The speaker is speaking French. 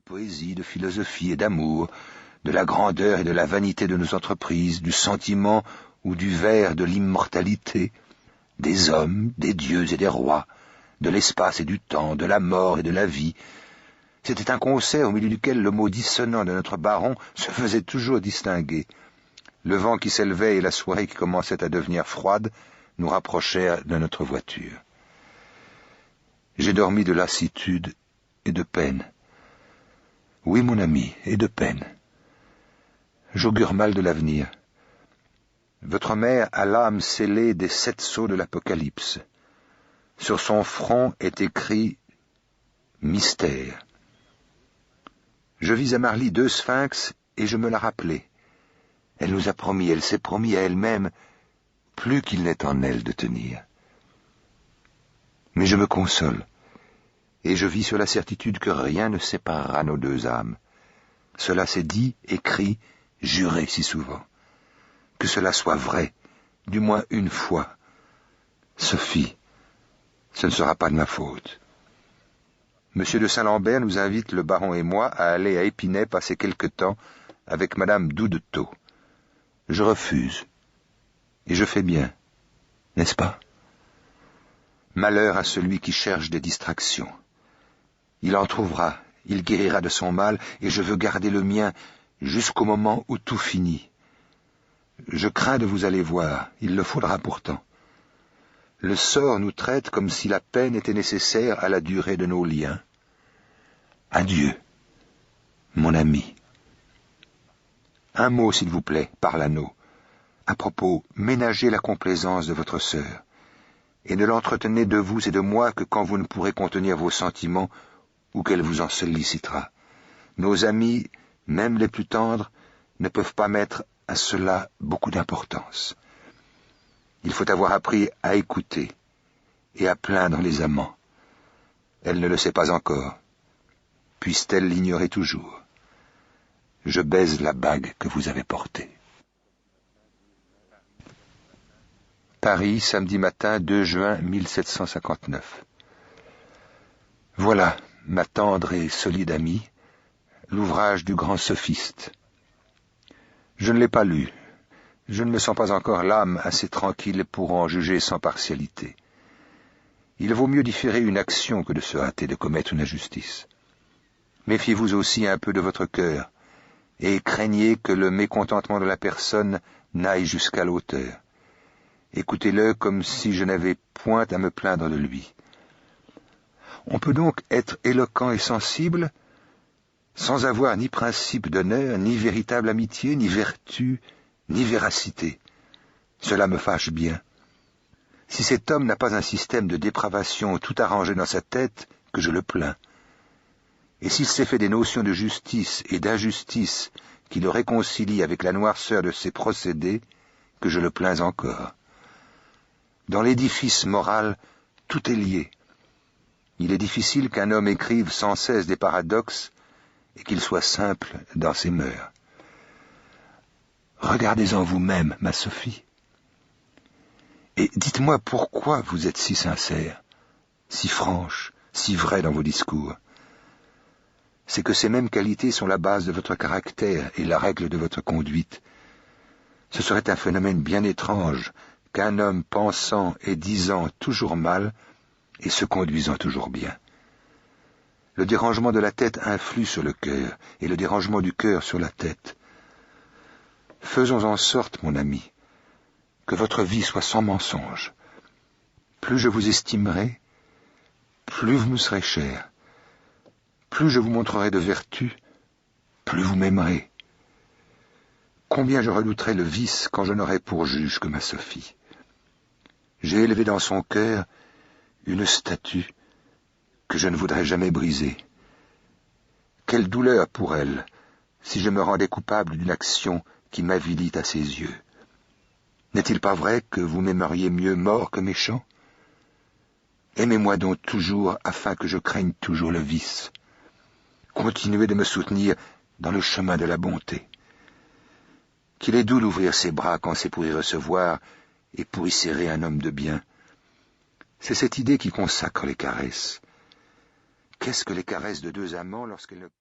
poésie, de philosophie et d'amour, de la grandeur et de la vanité de nos entreprises, du sentiment ou du vers de l'immortalité, des hommes, des dieux et des rois, de l'espace et du temps, de la mort et de la vie. C'était un concert au milieu duquel le mot dissonant de notre baron se faisait toujours distinguer. Le vent qui s'élevait et la soirée qui commençait à devenir froide nous rapprochèrent de notre voiture. J'ai dormi de lassitude et de peine. Oui, mon ami, et de peine. J'augure mal de l'avenir. Votre mère a l'âme scellée des 7 sceaux de l'Apocalypse. Sur son front est écrit « Mystère ». Je vis à Marly 2 sphinx et je me la rappelais. Elle nous a promis, elle s'est promis à elle-même, plus qu'il n'est en elle de tenir. Mais je me console, et je vis sur la certitude que rien ne séparera nos 2 âmes. Cela s'est dit, écrit, juré si souvent. Que cela soit vrai, du moins une fois. Sophie, ce ne sera pas de ma faute. Monsieur de Saint-Lambert nous invite, le baron et moi, à aller à Épinay passer quelque temps avec madame Doudetot. Je refuse. Et je fais bien, n'est-ce pas? Malheur à celui qui cherche des distractions. Il en trouvera, il guérira de son mal, et je veux garder le mien jusqu'au moment où tout finit. Je crains de vous aller voir, il le faudra pourtant. Le sort nous traite comme si la peine était nécessaire à la durée de nos liens. Adieu, mon ami. Un mot, s'il vous plaît, par l'anneau. À propos, ménagez la complaisance de votre sœur, et ne l'entretenez de vous et de moi que quand vous ne pourrez contenir vos sentiments ou qu'elle vous en sollicitera. Nos amis, même les plus tendres, ne peuvent pas mettre à cela beaucoup d'importance. Il faut avoir appris à écouter et à plaindre les amants. Elle ne le sait pas encore. Puisse-t-elle l'ignorer toujours. Je baise la bague que vous avez portée. Paris, samedi matin 2 juin 1759. Voilà, ma tendre et solide amie, l'ouvrage du grand sophiste. Je ne l'ai pas lu. Je ne me sens pas encore l'âme assez tranquille pour en juger sans partialité. Il vaut mieux différer une action que de se hâter de commettre une injustice. Méfiez-vous aussi un peu de votre cœur, et craignez que le mécontentement de la personne n'aille jusqu'à l'auteur. Écoutez-le comme si je n'avais point à me plaindre de lui. On peut donc être éloquent et sensible sans avoir ni principe d'honneur, ni véritable amitié, ni vertu, ni véracité. Cela me fâche bien. Si cet homme n'a pas un système de dépravation tout arrangé dans sa tête, que je le plains. Et s'il s'est fait des notions de justice et d'injustice qui le réconcilient avec la noirceur de ses procédés, que je le plains encore. Dans l'édifice moral, tout est lié. Il est difficile qu'un homme écrive sans cesse des paradoxes et qu'il soit simple dans ses mœurs. Regardez-en vous-même, ma Sophie. Et dites-moi pourquoi vous êtes si sincère, si franche, si vraie dans vos discours. C'est que ces mêmes qualités sont la base de votre caractère et la règle de votre conduite. Ce serait un phénomène bien étrange qu'un homme pensant et disant toujours mal et se conduisant toujours bien. Le dérangement de la tête influe sur le cœur et le dérangement du cœur sur la tête. Faisons en sorte, mon ami, que votre vie soit sans mensonge. Plus je vous estimerai, plus vous me serez cher. Plus je vous montrerai de vertu, plus vous m'aimerez. Combien je redouterai le vice quand je n'aurai pour juge que ma Sophie. J'ai élevé dans son cœur une statue que je ne voudrais jamais briser. Quelle douleur pour elle, si je me rendais coupable d'une action qui m'avilit à ses yeux. N'est-il pas vrai que vous m'aimeriez mieux mort que méchant? Aimez-moi donc toujours afin que je craigne toujours le vice. Continuez de me soutenir dans le chemin de la bonté. Qu'il est doux d'ouvrir ses bras quand c'est pour y recevoir et pour y serrer un homme de bien. C'est cette idée qui consacre les caresses. Qu'est-ce que les caresses de 2 amants lorsqu'elles ne peuvent...